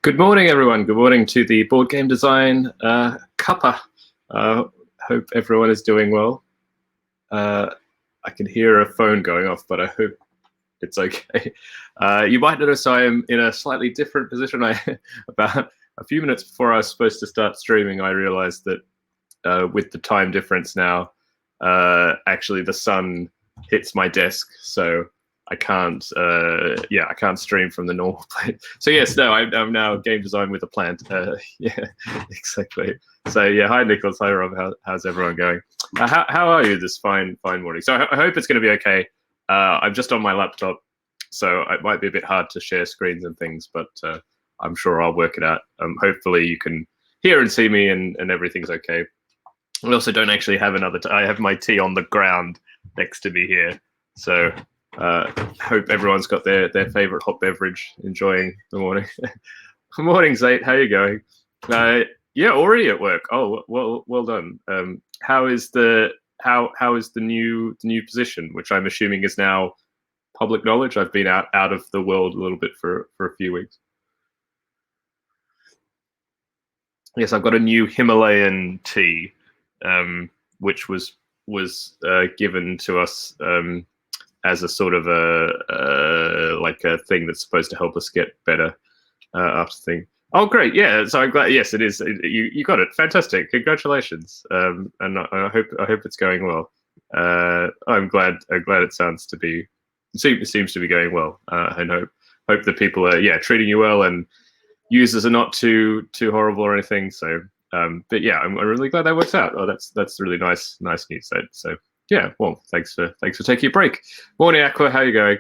Good morning, everyone. Good morning to the board game design Cuppa. Hope everyone is doing well. I can hear a phone going off, but I hope it's okay. You might notice I am in a slightly different position. About a few minutes before I was supposed to start streaming, I realized that with the time difference now, actually the sun hits my desk, so I can't. I can't stream from the normal place. So yes, no, I'm now game design with a plant. Yeah, exactly. So yeah, hi Nicholas, hi Rob. How's everyone going? How are you this fine morning? So I hope it's going to be okay. I'm just on my laptop, so it might be a bit hard to share screens and things, but I'm sure I'll work it out. Hopefully you can hear and see me, and everything's okay. I also don't actually have another. I have my tea on the ground next to me here, so. Hope everyone's got their favorite hot beverage, enjoying the morning. Good morning, Zate. How are you going? Yeah, already at work. Oh, well done. How is the new position, which I'm assuming is now public knowledge? I've been out of the world a little bit for a few weeks. Yes, I've got a new Himalayan tea, which was given to us. As a sort of like a thing that's supposed to help us get better after thing. Oh, great! Yeah, so I'm glad. Yes, it is. You got it. Fantastic. Congratulations. And I hope it's going well. I'm glad it seems to be going well. And hope that people are treating you well, and users are not too horrible or anything. So, but yeah, I'm really glad that works out. Oh, that's really nice news. So. Yeah, well, thanks for taking a break. Morning, Aqua. How are you going?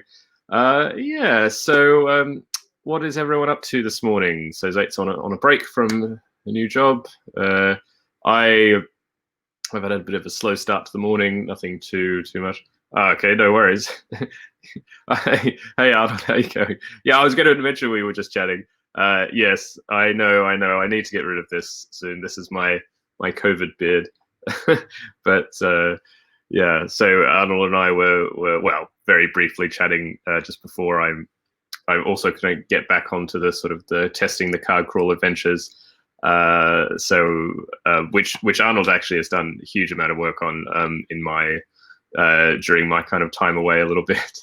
Yeah. So, what is everyone up to this morning? So Zate's on a break from a new job. I've had a bit of a slow start to the morning. Nothing too much. Okay, no worries. Hey Arnold, how you going? Yeah, I was going to mention we were just chatting. Yes, I know. I need to get rid of this soon. This is my COVID beard, but. Yeah, so Arnold and I were well very briefly chatting just before I also couldn't get back onto the sort of the testing the card crawl adventures. Which Arnold actually has done a huge amount of work on in my during my kind of time away a little bit.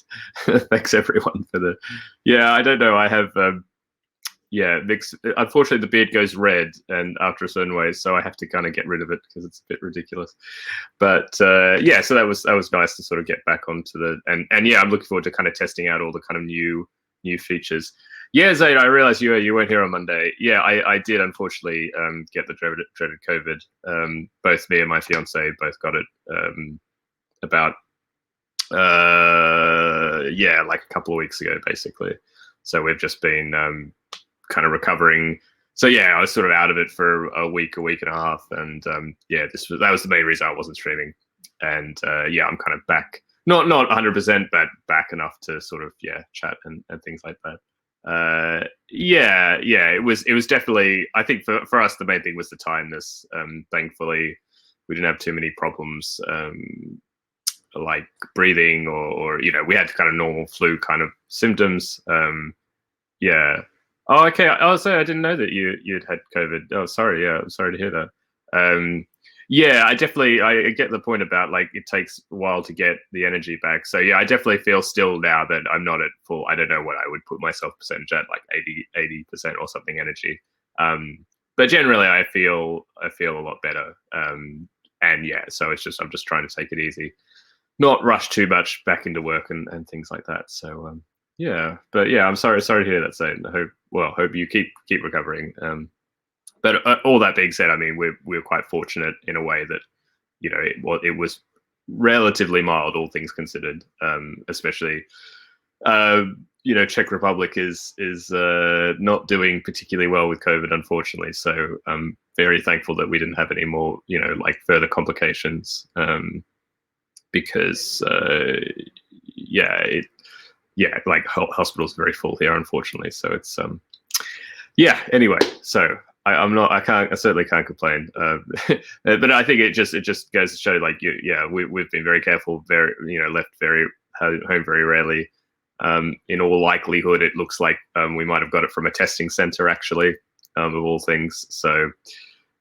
Thanks everyone for the. Yeah, I don't know. I have. Unfortunately, the beard goes red, and after a certain way, so I have to kind of get rid of it because it's a bit ridiculous. But yeah, so that was nice to sort of get back onto the and yeah, I'm looking forward to kind of testing out all the kind of new features. Yeah, Zaid, I realized you weren't here on Monday. Yeah, I did unfortunately get the dreaded COVID. Both me and my fiance both got it about like a couple of weeks ago, basically. So we've just been kind of recovering. So yeah, I was sort of out of it for a week and a half, and yeah, that was the main reason I wasn't streaming. And yeah, I'm kind of back, not 100%, but back enough to sort of chat and things like that. Yeah, it was definitely. I think for us the main thing was the tiredness. Thankfully, we didn't have too many problems like breathing or we had kind of normal flu kind of symptoms. Yeah. Oh, okay. I didn't know that you'd had COVID. Oh, sorry. Yeah, I'm sorry to hear that. Yeah, I get the point about like it takes a while to get the energy back. So yeah, I definitely feel still now that I'm not at full. I don't know what I would put myself percentage at, like 80% or something energy. But generally, I feel a lot better. And yeah, so I'm just trying to take it easy, not rush too much back into work and things like that. So yeah, but yeah, I'm sorry to hear that, Zane. I hope you keep recovering. But all that being said, I mean, we're quite fortunate in a way that it was relatively mild, all things considered. Especially, Czech Republic is not doing particularly well with COVID, unfortunately. So I'm very thankful that we didn't have any more, like further complications. Because like hospital's very full here, unfortunately. So it's anyway, so I certainly can't complain. But I think it just goes to show, like, we've been very careful, left home very rarely. In all likelihood, it looks like we might have got it from a testing center, actually, of all things. So,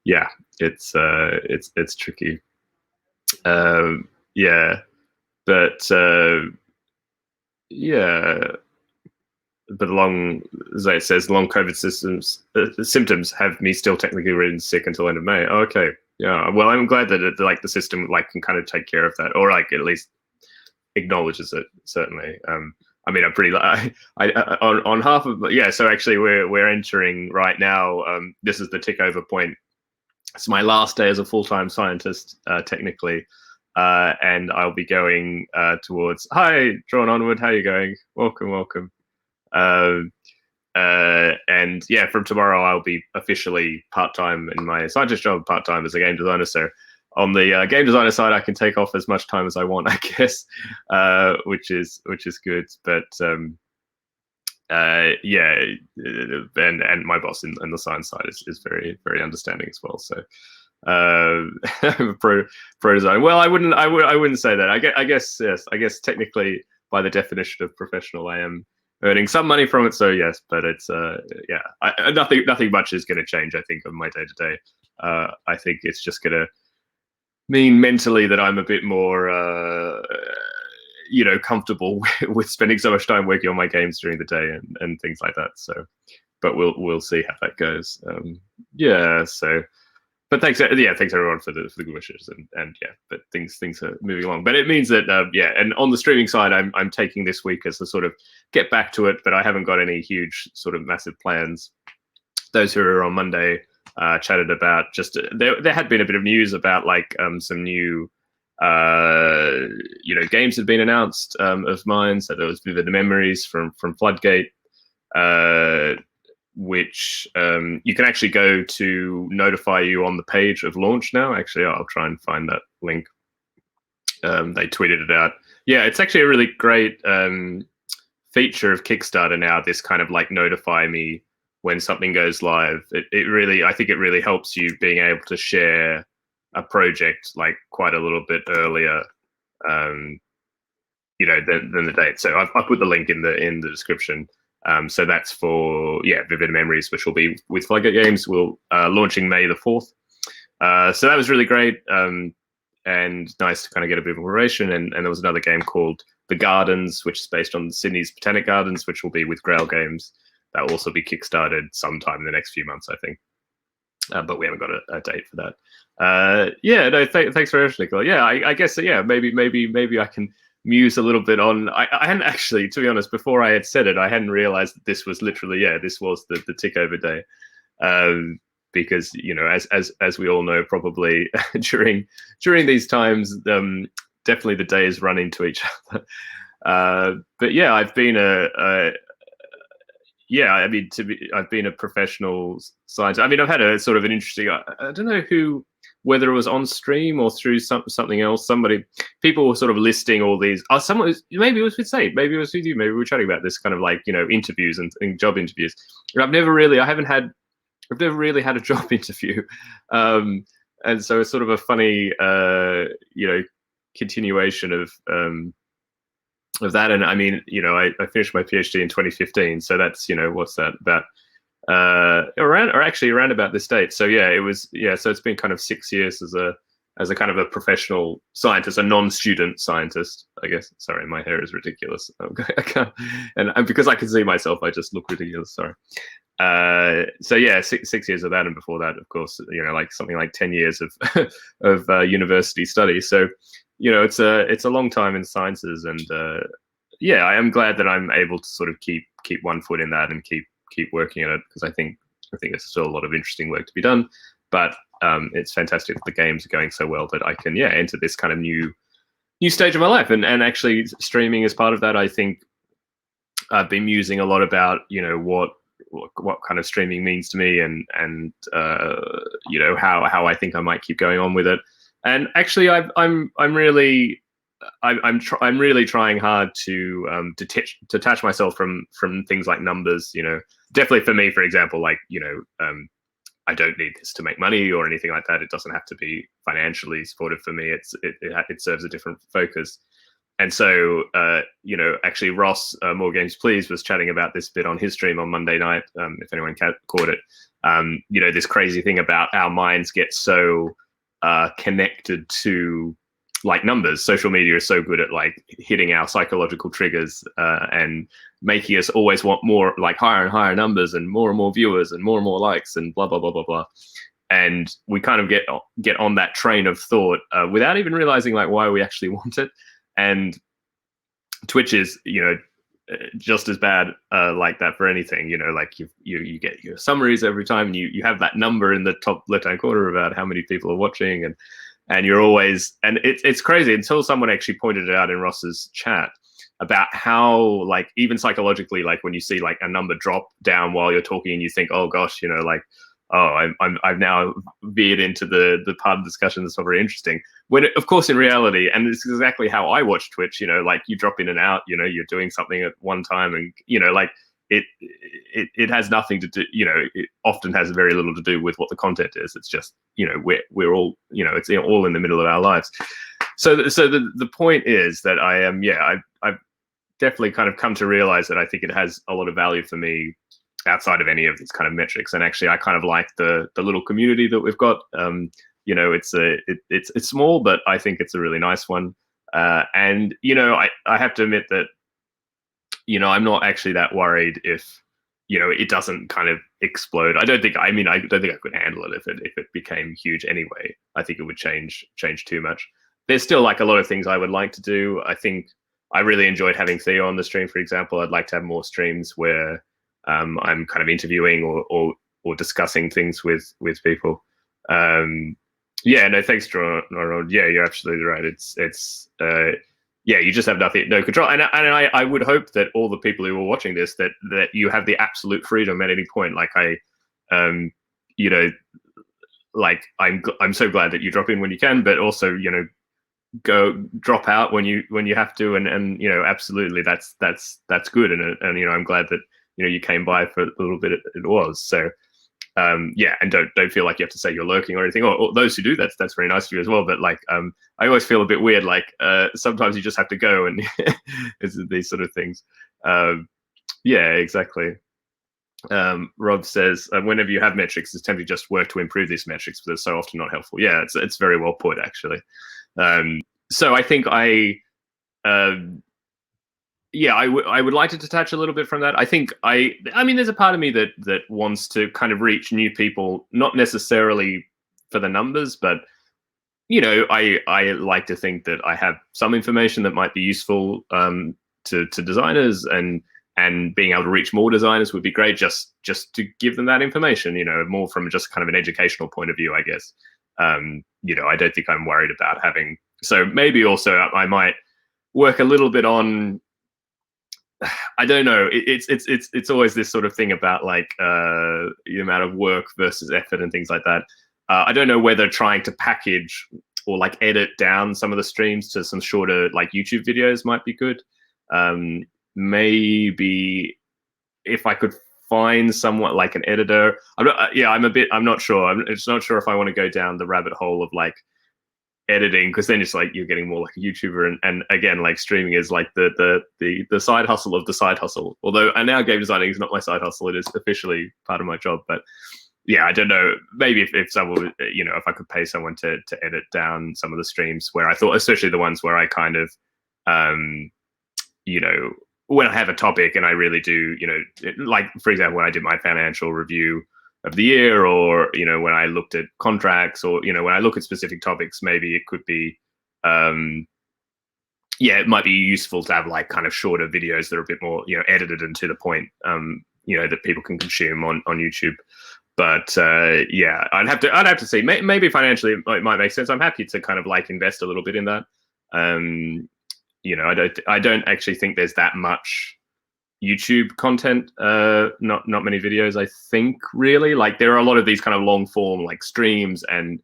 yeah, it's tricky. Yeah, but yeah, but as it says, long COVID symptoms have me still technically written sick until end of May. Oh, okay, yeah. Well, I'm glad that like the system like can kind of take care of that, or like at least acknowledges it. Certainly. I mean, I'm pretty. On half of yeah. So actually, we're entering right now. This is the tick over point. It's my last day as a full-time scientist, technically, and I'll be going towards. Hi, Drawn Onward. How are you going? Welcome, welcome. And yeah, from tomorrow I'll be officially part-time in my scientist job, part-time as a game designer. So on the game designer side, I can take off as much time as I want, I guess, which is good. But yeah, and my boss in the science side is very understanding as well. So pro design. Well, I wouldn't say that. I guess yes. I guess technically, by the definition of professional, I am earning some money from it. So yes, but it's yeah, nothing much is going to change. I think on my day to day. I think it's just going to mean mentally that I'm a bit more comfortable with spending so much time working on my games during the day and things like that. So, but we'll see how that goes. Yeah. So. But thanks everyone for the good wishes and yeah, but things are moving along. But it means that yeah, and on the streaming side, I'm taking this week as a sort of get back to it, but I haven't got any huge sort of massive plans. Those who were on Monday chatted about just there had been a bit of news about like some new games had been announced of mine. So there was Vivid Memories from Floodgate. Which you can actually go to notify you on the page of launch now. Actually, I'll try and find that link. They tweeted it out. Yeah, it's actually a really great feature of Kickstarter now, this kind of like notify me when something goes live. I think it really helps you being able to share a project like quite a little bit earlier, than the date. So I've put the link in the description. So that's for Vivid Memories, which will be with Floodgate Games. We'll launching May the 4th. So that was really great and nice to kind of get a bit of information. And there was another game called The Gardens, which is based on Sydney's Botanic Gardens, which will be with Grail Games. That will also be kickstarted sometime in the next few months, I think. But we haven't got a date for that. Thanks very much, Nicola. Yeah, I guess maybe I can muse a little bit on. I hadn't actually, to be honest, before I had said it, I hadn't realized that this was literally this was the tick over day, because as we all know, probably during these times, definitely the days run into each other. But yeah, I've been I've been a professional scientist. I mean, I've had a sort of an interesting. I don't know whether it was on stream or through something else. People were sort of listing all these. Maybe it was with Sade, maybe it was with you. Maybe we were chatting about this kind of like interviews and job interviews. I've never really had a job interview, and so it's sort of a funny continuation of that. And I mean, I finished my PhD in 2015, so that's what's that about? Around about this date. So yeah, it was so it's been kind of 6 years as a kind of a professional scientist, a non-student scientist, I guess. Sorry, my hair is ridiculous. I can't, and because I can see myself, I just look ridiculous. Sorry. So yeah, 6 years of that, and before that, of course, like something like 10 years of university study. So it's a long time in sciences, and I am glad that I'm able to sort of keep one foot in that and keep working at it, because I think there's still a lot of interesting work to be done. But it's fantastic that the games are going so well that I can enter this kind of new stage of my life, and actually streaming is part of that. I think I've been musing a lot about what kind of streaming means to me, and how I think I might keep going on with it. And actually, I'm really trying hard to detach myself from things like numbers. Definitely for me, for example, like I don't need this to make money or anything like that. It doesn't have to be financially supportive for me. It serves a different focus. and so actually Ross More Games Please was chatting about this bit on his stream on Monday night. If anyone caught it, this crazy thing about our minds get so connected to like numbers. Social media is so good at like hitting our psychological triggers and making us always want more, like higher and higher numbers and more viewers and more likes and blah blah blah blah blah. And we kind of get on that train of thought without even realizing like why we actually want it. And Twitch is just as bad like that for anything. Like you get your summaries every time, and you have that number in the top left hand corner about how many people are watching, and you're always, and it's crazy until someone actually pointed it out in Ross's chat about how like even psychologically, like when you see like a number drop down while you're talking and you think, oh gosh, like, oh, I've now veered into the part of the discussion that's not very interesting. When of course in reality, and it's exactly how I watch Twitch, like you drop in and out, you're doing something at one time, and like it has nothing to do, it often has very little to do with what the content is. It's just, we're all, it's all in the middle of our lives. So the point is that I've definitely kind of come to realize that I think it has a lot of value for me outside of any of these kind of metrics. And actually I kind of like the little community that we've got. It's small, but I think it's a really nice one. And I have to admit that I'm not actually that worried if it doesn't kind of explode. I don't think I could handle it if it became huge anyway. I think it would change too much. There's still like a lot of things I would like to do. I think I really enjoyed having Theo on the stream, for example. I'd like to have more streams where I'm kind of interviewing or discussing things with people. Thanks, John. Yeah, you're absolutely right. It's you just have no control. And I would hope that all the people who are watching this, that you have the absolute freedom at any point. Like I'm so glad that you drop in when you can, but also, go drop out when you have to. And absolutely that's good. And I'm glad that, you came by for a little bit. It was so. And don't feel like you have to say you're lurking or anything, or those who do, that's very nice of you as well. But like I always feel a bit weird, like sometimes you just have to go, and it's these sort of things. Exactly. Rob says whenever you have metrics, it's tempting to just work to improve these metrics, but they're so often not helpful. Yeah, it's very well put, actually. So I think I would like to detach a little bit from that. I think I mean, there's a part of me that wants to kind of reach new people, not necessarily for the numbers, but I like to think that I have some information that might be useful to designers, and being able to reach more designers would be great. Just to give them that information, more from just kind of an educational point of view, I guess. I don't think I'm worried about having. So maybe also I might work a little bit on. I don't know. It's always this sort of thing about like the amount of work versus effort and things like that. I don't know whether trying to package or like edit down some of the streams to some shorter like YouTube videos might be good. Maybe if I could find someone like an editor. I'm not sure. I'm just not sure if I want to go down the rabbit hole of like editing, because then it's like you're getting more like a YouTuber, and again, like streaming is like the side hustle of the side hustle. Although now game designing is not my side hustle, it is officially part of my job. But yeah, I don't know, maybe if someone, if I could pay someone to edit down some of the streams where I thought, especially the ones where I kind of when I have a topic and I really do, like for example when I did my financial review of the year, or when I looked at contracts, or when I look at specific topics, maybe it could be it might be useful to have like kind of shorter videos that are a bit more edited and to the point, that people can consume on YouTube. But I'd have to see. Maybe financially it might make sense. I'm happy to kind of like invest a little bit in that. I don't actually think there's that much YouTube content, not many videos, I think, really. Like there are a lot of these kind of long form like streams and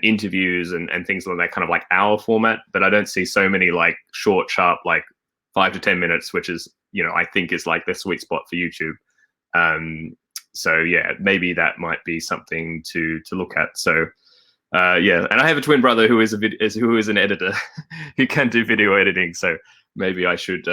interviews and things like that, kind of like hour format, but I don't see so many like short, sharp, like 5 to 10 minutes, which is, I think is like the sweet spot for YouTube. So yeah, maybe that might be something to look at. So Yeah, and I have a twin brother who is who is an editor who can do video editing. So maybe I should,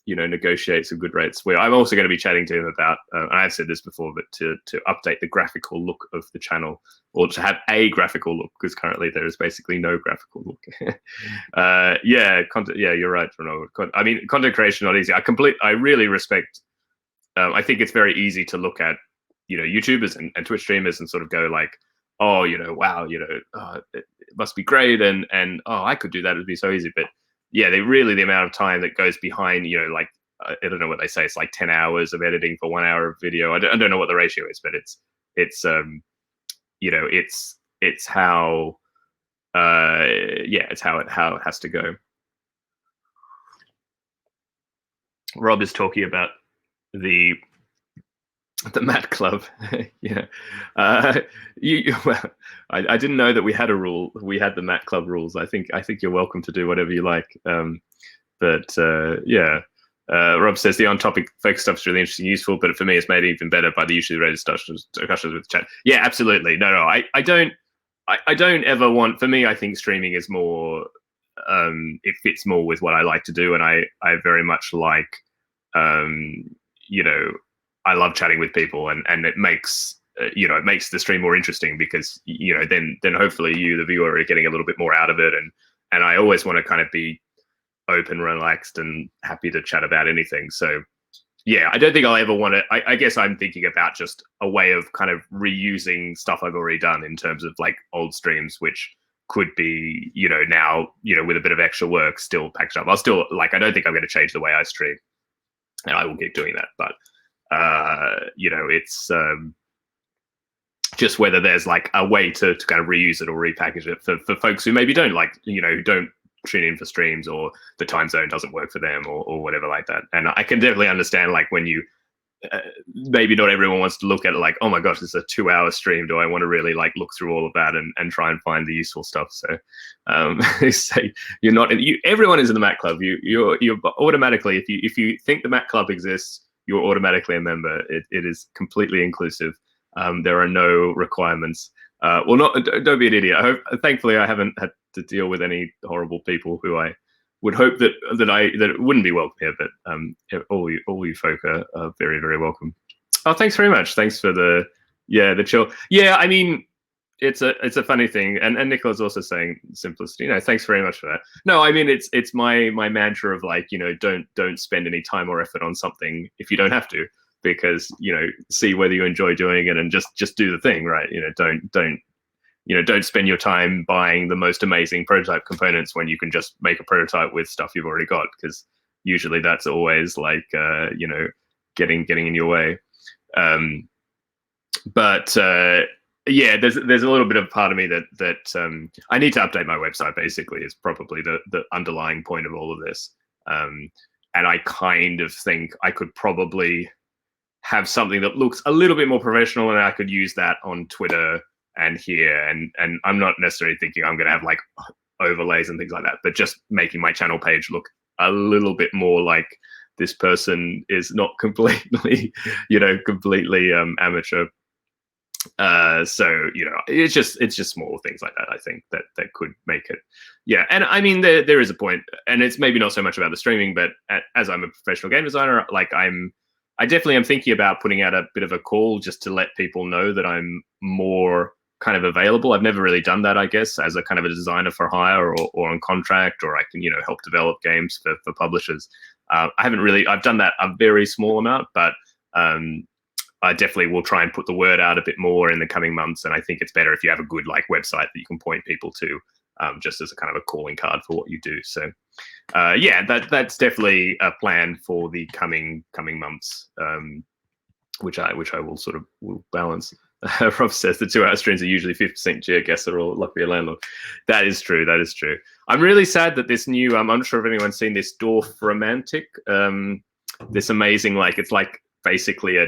negotiate some good rates. Where I'm also going to be chatting to him about. I've said this before, but to update the graphical look of the channel, or to have a graphical look, because currently there is basically no graphical look. Yeah, content. Yeah, you're right, Ronald. I mean, content creation not easy. I really respect. I think it's very easy to look at, YouTubers and Twitch streamers and sort of go like, oh, wow, it must be great, and oh, I could do that. It'd be so easy. But yeah, the amount of time that goes behind, like I don't know what they say. It's like 10 hours of editing for 1 hour of video. I don't know what the ratio is, but it's it's how it's how it has to go. Rob is talking about the Mat Club. Yeah. Well, I didn't know that we had a rule. We had the Mat Club rules. I think you're welcome to do whatever you like. But yeah. Rob says the on-topic focus stuff is really interesting and useful, but for me, it's made even better by the usually rated discussions with the chat. Yeah, absolutely. No, I don't ever want. For me, I think streaming is more. It fits more with what I like to do, and I very much like. I love chatting with people, and it makes it makes the stream more interesting because then hopefully you, the viewer, are getting a little bit more out of it, and I always want to kind of be open, relaxed, and happy to chat about anything. So yeah, I don't think I'll ever want to. I guess I'm thinking about just a way of kind of reusing stuff I've already done in terms of like old streams, which could be now with a bit of extra work still packaged up. I'll still I don't think I'm going to change the way I stream, and I will keep doing that, but. It's just whether there's like a way to kind of reuse it or repackage it for folks who maybe don't who don't tune in for streams, or the time zone doesn't work for them, or whatever like that. And I can definitely understand like when you maybe not everyone wants to look at it like, oh my gosh, this is a 2-hour stream. Do I want to really like look through all of that and try and find the useful stuff? So say you're not. Everyone is in the Mat Club. You're automatically, if you think the Mat Club exists, you're automatically a member. It is completely inclusive. There are no requirements. Well, don't be an idiot. Thankfully, I haven't had to deal with any horrible people who I would hope that it wouldn't be welcome here. But all you folk are very, very welcome. Oh, thanks very much. Thanks for the chill. Yeah, I mean, it's a funny thing, and Nicola's also saying simplicity. Thanks very much for that. No, I mean it's my mantra of like don't spend any time or effort on something if you don't have to, because see whether you enjoy doing it and just do the thing, right? Don't spend your time buying the most amazing prototype components when you can just make a prototype with stuff you've already got, because usually that's always like getting in your way. But yeah, there's a little bit of part of me that I need to update my website. Basically, is probably the underlying point of all of this. And I kind of think I could probably have something that looks a little bit more professional, and I could use that on Twitter and here. And I'm not necessarily thinking I'm going to have like overlays and things like that, but just making my channel page look a little bit more like this person is not completely, completely amateur. So it's just small things like that, I think, that could make it. Yeah, and I mean there is a point, and it's maybe not so much about the streaming, but as I'm a professional game designer, like I definitely am thinking about putting out a bit of a call just to let people know that I'm more kind of available. I've never really done that, I guess, as a kind of a designer for hire or on contract, or I can help develop games for publishers. I've done that a very small amount, but I definitely will try and put the word out a bit more in the coming months. And I think it's better if you have a good website that you can point people to, just as a kind of a calling card for what you do. So yeah, that's definitely a plan for the coming months, which I will sort of will balance. Rob says the 2-hour streams are usually 50% geoguesser or luck be a landlord. That is true. I'm really sad that this new, I'm not sure if anyone's seen this Dwarf Romantic, this amazing, it's like basically a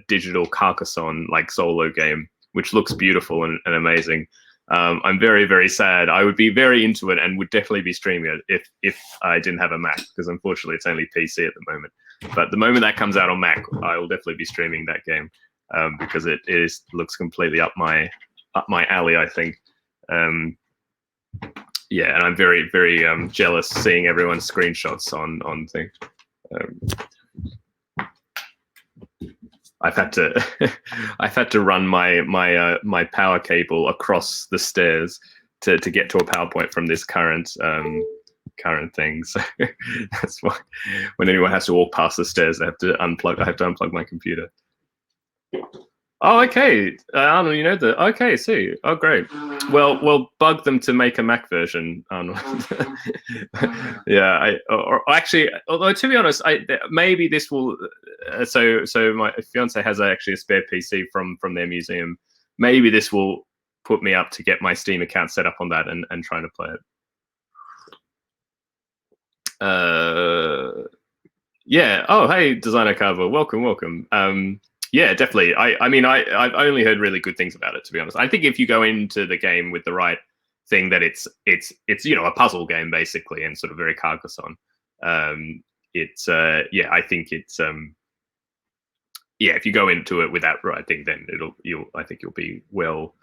digital Carcassonne solo game, which looks beautiful and amazing. I'm very, very sad. I would be very into it and would definitely be streaming it if I didn't have a Mac, because unfortunately it's only PC at the moment. But the moment that comes out on Mac, I will definitely be streaming that game, because it looks completely up my alley, I think. Yeah, and I'm very, very jealous seeing everyone's screenshots on things. I've had to run my power cable across the stairs to get to a PowerPoint from this current thing. So that's why when anyone has to walk past the stairs, I have to unplug my computer. Oh, okay. Arnold, you know that. Okay, see. Oh, great. Well, bug them to make a Mac version, Arnold. Yeah, or actually, although to be honest, maybe this will. So my fiance has actually a spare PC from their museum. Maybe this will put me up to get my Steam account set up on that and trying to play it. Yeah. Oh, hey, Designer Carver. Welcome. Yeah, definitely. I've only heard really good things about it, to be honest. I think if you go into the game with the right thing, that it's a puzzle game basically, and sort of very Carcassonne. I think it's if you go into it with that right thing, then I think you'll be well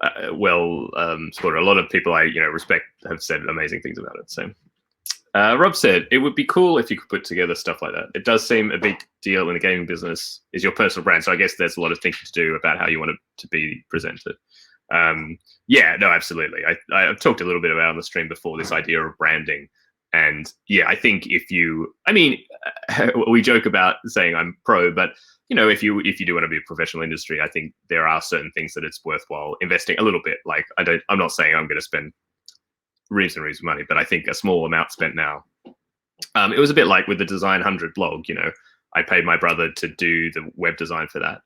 sort of. A lot of people I respect have said amazing things about it. So. Rob said, it would be cool if you could put together stuff like that. It does seem a big deal in the gaming business, is your personal brand. So I guess there's a lot of thinking to do about how you want it to be presented. Yeah, no, absolutely. I've talked a little bit about on the stream before, this idea of branding. And yeah, I think we joke about saying I'm pro, but if you do want to be a professional industry, I think there are certain things that it's worthwhile investing a little bit. Like I'm not saying I'm going to spend reason money, but I think a small amount spent now. It was a bit like with the Design 100 blog. I paid my brother to do the web design for that,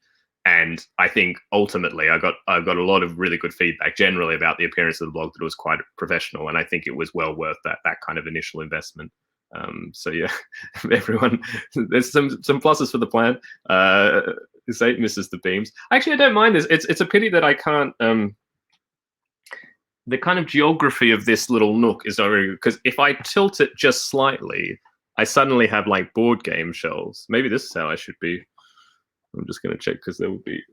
and I think ultimately I got a lot of really good feedback generally about the appearance of the blog, that it was quite professional, and I think it was well worth that kind of initial investment. So yeah, everyone, there's some pluses for the plan. Say misses the beams. Actually, I don't mind this. It's a pity that I can't. The kind of geography of this little nook is not very good, because if I tilt it just slightly, I suddenly have like board game shelves. Maybe this is how I should be. I'm just going to check, because there will be,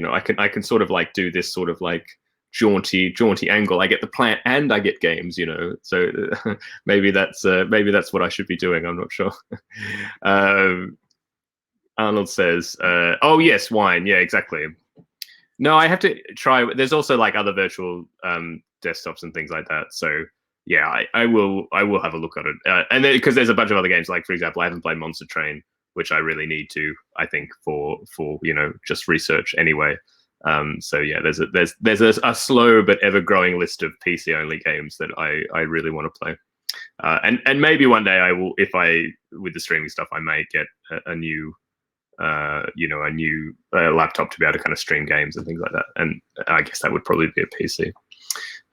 I can sort of like do this sort of like jaunty angle. I get the plant and I get games, So maybe that's what I should be doing. I'm not sure. Arnold says, "Oh yes, wine. Yeah, exactly." No, I have to try. There's also like other virtual desktops and things like that. So yeah, I will have a look at it. And because there's a bunch of other games, like for example, I haven't played Monster Train, which I really need to, I think, for just research anyway. So yeah, there's a slow but ever growing list of PC only games that I really want to play. And maybe one day I will, with the streaming stuff, I may get a new laptop to be able to kind of stream games and things like that. And I guess that would probably be a PC.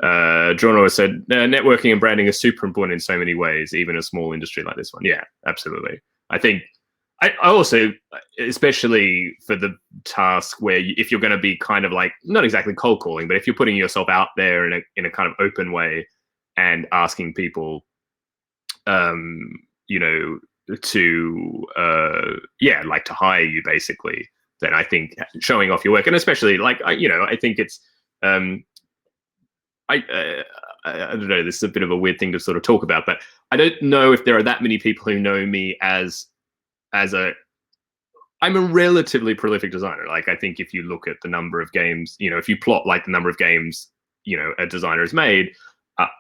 Jorno said, networking and branding are super important in so many ways, even a small industry like this one. Yeah, absolutely. I think I also, especially for the task where if you're going to be kind of like, not exactly cold calling, but if you're putting yourself out there in a kind of open way and asking people, to like to hire you basically, then I think showing off your work, and especially like I think it's I don't know, this is a bit of a weird thing to sort of talk about, but I don't know if there are that many people who know me as I'm a relatively prolific designer. Like I think if you look at the number of games, if you plot like the number of games a designer has made,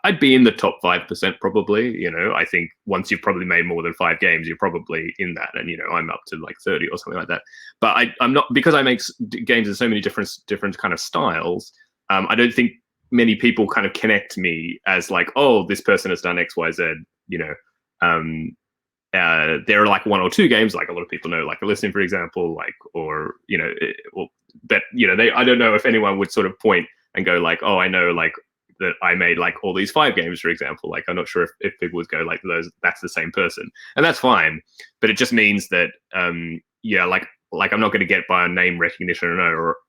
I'd be in the top 5% probably. I think once you've probably made more than 5 games, you're probably in that, and I'm up to like 30 or something like that. But I'm not, because I make games in so many different kind of styles. I don't think many people kind of connect me as like, oh, this person has done X, Y, Z. There are like 1 or 2 games, like a lot of people know, like a Listening, for example, like, or but I don't know if anyone would sort of point and go like, oh, I know like that I made like all these 5 games, for example. Like I'm not sure if people would go like that's the same person, and that's fine. But it just means that like I'm not going to get by on name recognition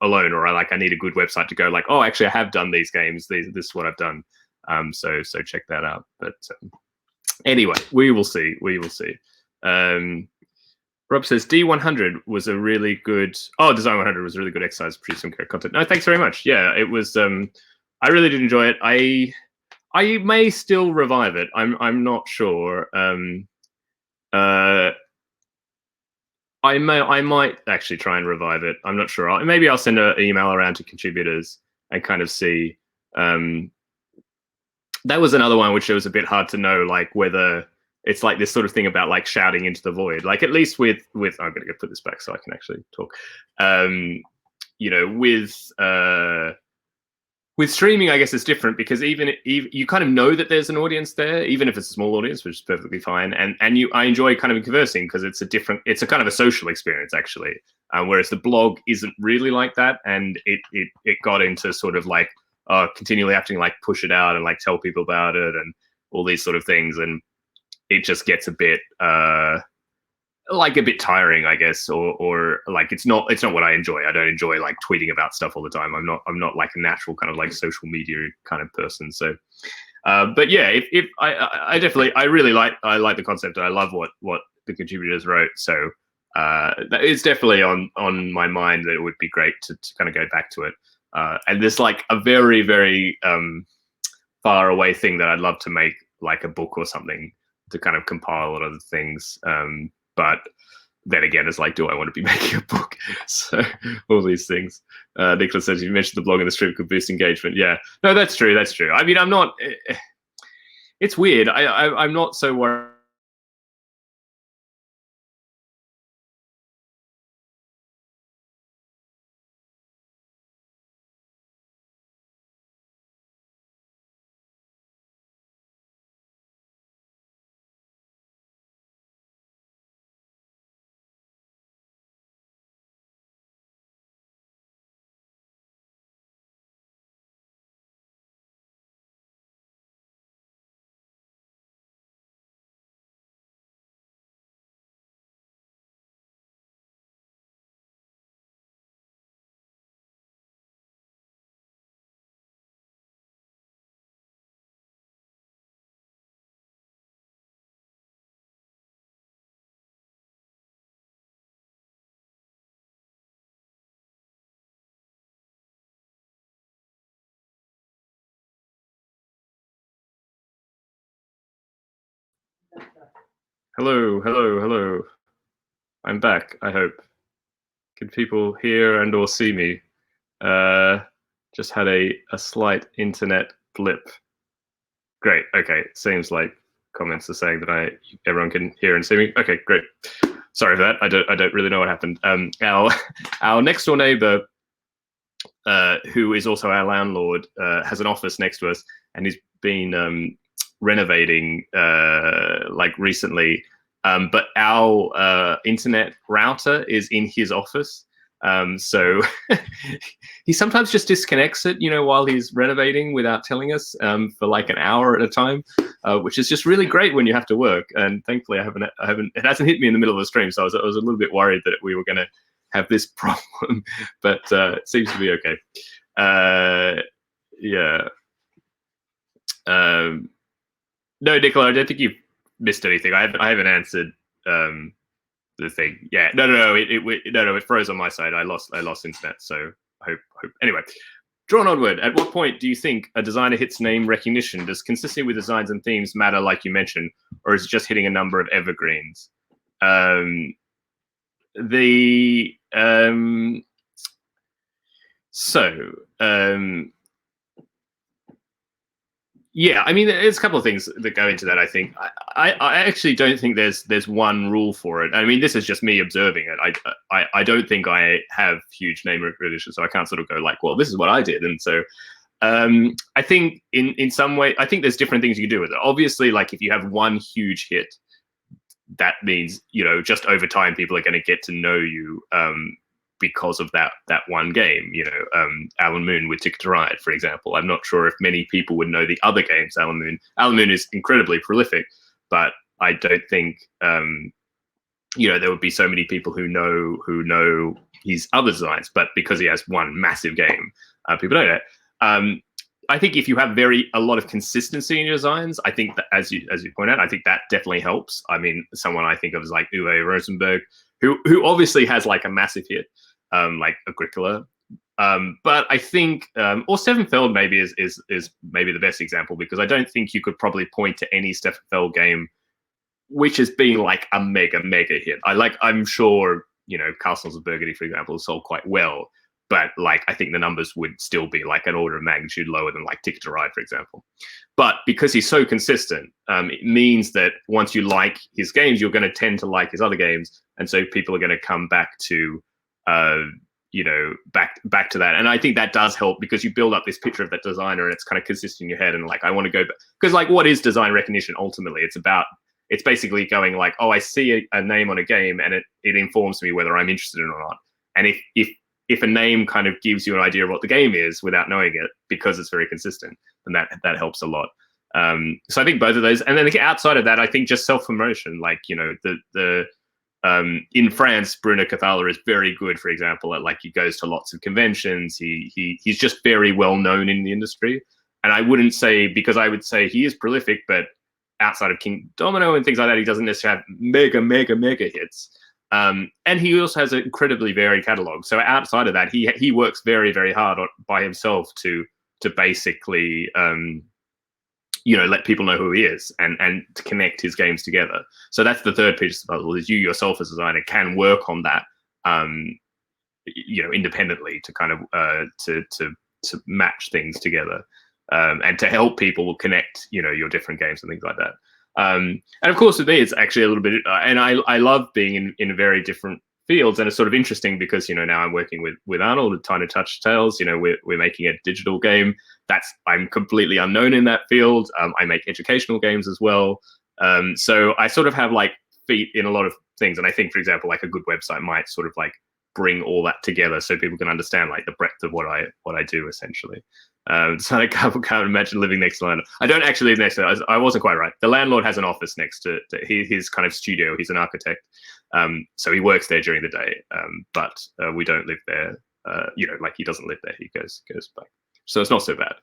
alone, or I need a good website to go like, oh, actually I have done these games. This is what I've done. So check that out. But anyway, we will see. Rob says D100 was a really good. Oh, Design 100 was a really good exercise to produce some content. No, thanks very much. Yeah, it was. I really did enjoy it. I may still revive it. I'm not sure. Uh, I might actually try and revive it. I'm not sure. Maybe I'll send an email around to contributors and kind of see. Um, that was another one which it was a bit hard to know, like whether it's like this sort of thing about like shouting into the void. Like at least with I'm gonna go put this back so I can actually talk. You know, with streaming, I guess it's different because even you kind of know that there's an audience there, even if it's a small audience, which is perfectly fine. And I enjoy kind of conversing because it's a kind of a social experience actually. Whereas the blog isn't really like that, and it got into sort of like continually having to like push it out and like tell people about it and all these sort of things, and it just gets a bit like a bit tiring, I guess, or like it's not what I enjoy. I don't enjoy like tweeting about stuff all the time. I'm not like a natural kind of like social media kind of person. So, but yeah, if I definitely I like the concept and I love what the contributors wrote. So it's definitely on my mind that it would be great to kind of go back to it. And there's like a very very far away thing that I'd love to make, like a book or something to kind of compile a lot of the things. But then again, it's like, do I want to be making a book? So all these things. Nicholas says, you mentioned the blog and the stream could boost engagement. Yeah, no, that's true. That's true. I mean, I'm not. It's weird. I'm not so worried. Hello, hello, hello. I'm back. I hope. Can people hear and or see me? Just had a slight internet blip. Great. Okay. Seems like comments are saying that everyone can hear and see me. Okay, great. Sorry for that. I don't really know what happened. Our next door neighbor, who is also our landlord, has an office next to us, and he's been renovating like recently. But our internet router is in his office. So he sometimes just disconnects it, while he's renovating without telling us, for like an hour at a time, which is just really great when you have to work. And thankfully, it hasn't hit me in the middle of the stream, so I was a little bit worried that we were going to have this problem, but it seems to be okay. Yeah. No, Nicola, I don't think you've missed anything. I haven't answered the thing. Yeah, no, it froze on my side. I lost internet, so I hope. Anyway, drawn onward. At what point do you think a designer hits name recognition? Does consistency with designs and themes matter, like you mentioned, or is it just hitting a number of evergreens? Yeah, I mean, there's a couple of things that go into that. I think I actually don't think there's one rule for it. I mean, this is just me observing it. I don't think I have huge name recognition, so I can't sort of go like, well, this is what I did. And so I think in some way, I think there's different things you can do with it. Obviously, like if you have one huge hit, that means just over time people are going to get to know you. Because of that one game, Alan Moon with Ticket to Ride, for example. I'm not sure if many people would know the other games. Alan Moon is incredibly prolific, but I don't think there would be so many people who know his other designs. But because he has one massive game, people know that. I think if you have a lot of consistency in your designs, I think that as you point out, I think that definitely helps. I mean, someone I think of is like Uwe Rosenberg, who obviously has like a massive hit. Like Agricola, But I think, or Stefan Feld maybe is maybe the best example, because I don't think you could probably point to any Stefan Feld game which has been like a mega hit. I'm sure, you know, Castles of Burgundy, for example, has sold quite well, but like I think the numbers would still be like an order of magnitude lower than like Ticket to Ride, for example. But because he's so consistent, it means that once you like his games, you're going to tend to like his other games, and so people are going to come back to, you know, back to that. And I think that does help, because you build up this picture of that designer, and it's kind of consistent in your head. And like, I want to go back, because like, what is design recognition ultimately? It's basically going like, oh, I see a name on a game, and it informs me whether I'm interested in it or not. And if a name kind of gives you an idea of what the game is without knowing it, because it's very consistent, then that helps a lot. So I think both of those, and then outside of that, I think just self-promotion, like, you know, in France, Bruno Cathala is very good, for example, at like, he goes to lots of conventions. He's just very well known in the industry. And I wouldn't say, because I would say he is prolific, but outside of King Domino and things like that, he doesn't necessarily have mega hits. And he also has an incredibly varied catalog. So outside of that, he works very hard by himself to basically, you know, let people know who he is, and to connect his games together. So that's the third piece of the puzzle, is you yourself as a designer can work on that, you know, independently, to kind of to match things together. And to help people connect, you know, your different games and things like that. And of course, with me, it's actually a little bit, and I love being in very different fields, and it's sort of interesting because, you know, now I'm working with Arnold at Tiny Touch Tales. You know, we're making a digital game. I'm completely unknown in that field. I make educational games as well. So I sort of have like feet in a lot of things, and I think, for example, like a good website might sort of like bring all that together so people can understand like the breadth of what I do, essentially. So I can't imagine living next to the landlord. I don't actually live next to it. I wasn't quite right. The landlord has an office next to his kind of studio. He's an architect. So he works there during the day. But we don't live there. You know, like, he doesn't live there. He goes back. So it's not so bad.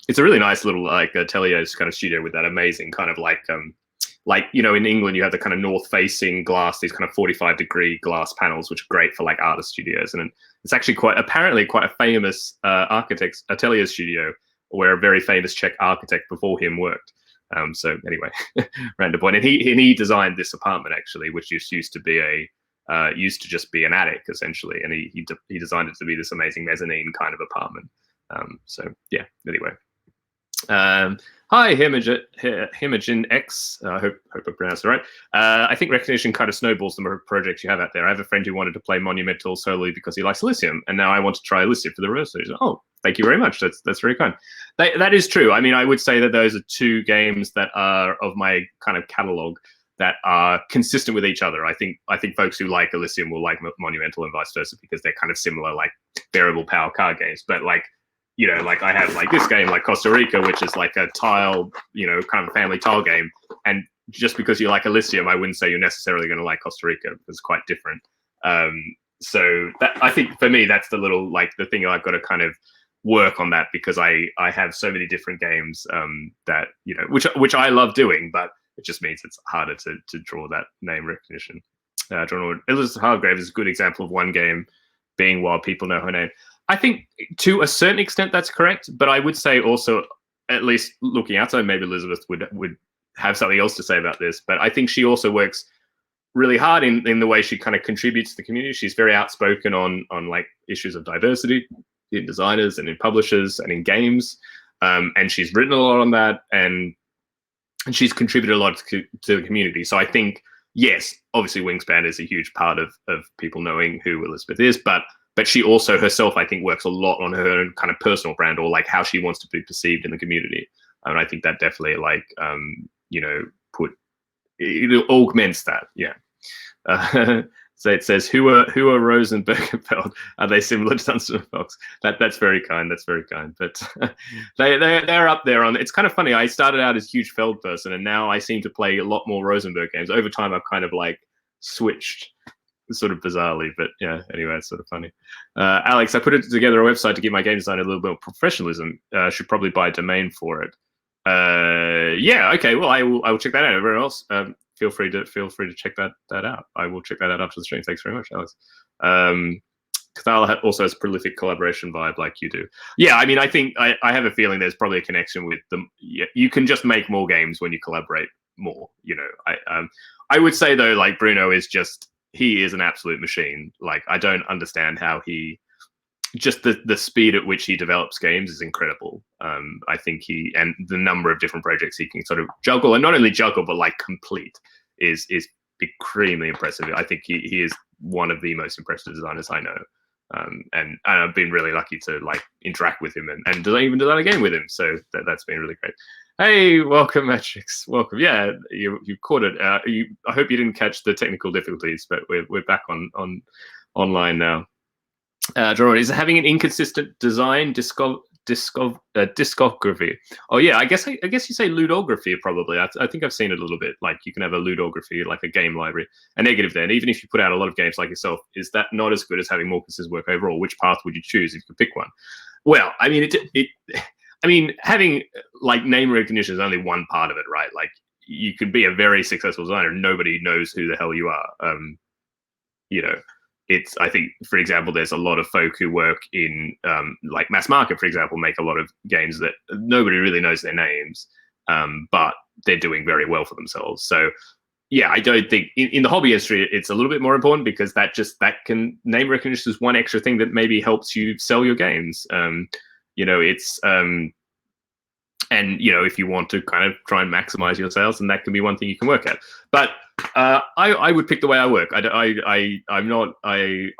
It's a really nice little like Atelier's kind of studio with that amazing kind of like, you know, in England, you have the kind of north-facing glass, these kind of 45-degree glass panels, which are great for like artist studios. And it's actually apparently quite a famous architect's atelier studio, where a very famous Czech architect before him worked. So anyway, random point. And he designed this apartment, actually, which used to just be an attic, essentially. And he designed it to be this amazing mezzanine kind of apartment. So yeah, anyway. Hi, Himogen X. I hope I pronounced it right. I think recognition kind of snowballs the projects you have out there. I have a friend who wanted to play Monumental solely because he likes Elysium, and now I want to try Elysium for the rest. Oh, thank you very much. That's very kind. That is true. I mean, I would say that those are two games that are of my kind of catalog that are consistent with each other. I think folks who like Elysium will like Monumental, and vice versa, because they're kind of similar, like variable power card games. But like, you know, like I have like this game, like Costa Rica, which is like a tile, you know, kind of family tile game. And just because you like Elysium, I wouldn't say you're necessarily going to like Costa Rica, because it's quite different. So that, I think for me, that's the little, like, the thing I've got to kind of work on that, because I have so many different games that, you know, which I love doing, but it just means it's harder to draw that name recognition. Elizabeth Hargrave is a good example of one game being While People Know Her Name. I think to a certain extent that's correct, but I would say also, at least looking outside, maybe Elizabeth would have something else to say about this, but I think she also works really hard in the way she kind of contributes to the community. She's very outspoken on like issues of diversity in designers and in publishers and in games, and she's written a lot on that, and she's contributed a lot to the community. So I think, yes, obviously Wingspan is a huge part of people knowing who Elizabeth is, but she also herself, I think, works a lot on her own kind of personal brand, or like how she wants to be perceived in the community. And I think that definitely, like, you know, it augments that. Yeah. So it says, who are Rose and Birkenfeld? Are they similar to Dunstan and Fox? That's very kind. That's very kind. But they're up there on. It's kind of funny. I started out as a huge Feld person, and now I seem to play a lot more Rosenberg games. Over time, I've kind of like switched, sort of bizarrely, but yeah, anyway, it's sort of funny. Alex, I put it together a website to give my game design a little bit of professionalism. Should probably buy a domain for it. Yeah, okay, well, I will check that out. Everyone else, feel free to check that out. I will check that out after the stream. Thanks very much, Alex. Cathala also has prolific collaboration vibe like you do. Yeah, I mean, I think I have a feeling there's probably a connection with them. Yeah, you can just make more games when you collaborate more. You know, I would say though, like Bruno is just he is an absolute machine. Like I don't understand how he just the speed at which he develops games is incredible. I think he and the number of different projects he can sort of juggle, and not only juggle but like complete is extremely impressive. I think he is one of the most impressive designers I know. And I've been really lucky to like interact with him and even design a game with him. So that's been really great. Hey, welcome, Matrix. Welcome. Yeah, you caught it. I hope you didn't catch the technical difficulties, but we're back on online now. John, is having an inconsistent design discography? Oh yeah, I guess you say ludography probably. I think I've seen it a little bit. Like you can have a ludography, like a game library. A negative then, even if you put out a lot of games like yourself, is that not as good as having more consistent work overall? Which path would you choose if you could pick one? Well, I mean, I mean, having like name recognition is only one part of it, right? Like you could be a very successful designer, and nobody knows who the hell you are. You know. I think, for example, there's a lot of folk who work in like mass market, for example, make a lot of games that nobody really knows their names, but they're doing very well for themselves. So, yeah, I don't think in the hobby industry, it's a little bit more important because that name recognition is one extra thing that maybe helps you sell your games. You know, it's and you know, if you want to kind of try and maximize your sales, then that can be one thing you can work at. But I would pick the way I work. I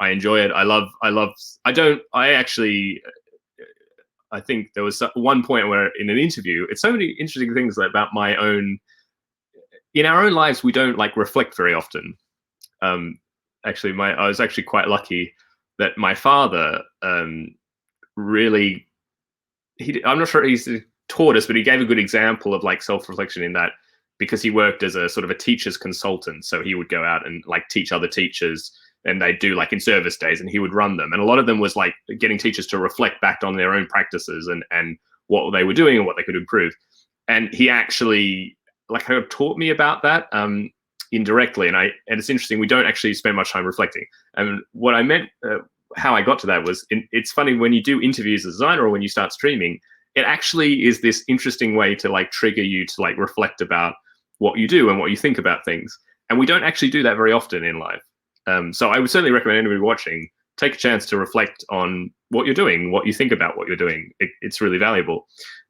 enjoy it. I think there was one point where in an interview, it's so many interesting things about my own, in our own lives, we don't like reflect very often. Actually, I was actually quite lucky that my father really, I'm not sure he's taught us, but he gave a good example of like self-reflection in that, because he worked as a sort of a teacher's consultant. So he would go out and like teach other teachers, and they'd do like in service days, and he would run them. And a lot of them was like getting teachers to reflect back on their own practices and what they were doing and what they could improve. And he actually like kind of taught me about that indirectly. And it's interesting, we don't actually spend much time reflecting. And what I meant, how I got to that was, it's funny when you do interviews as a designer or when you start streaming, it actually is this interesting way to like trigger you to like reflect about what you do and what you think about things. And we don't actually do that very often in life. So I would certainly recommend anybody watching, take a chance to reflect on what you're doing, what you think about what you're doing. It's really valuable.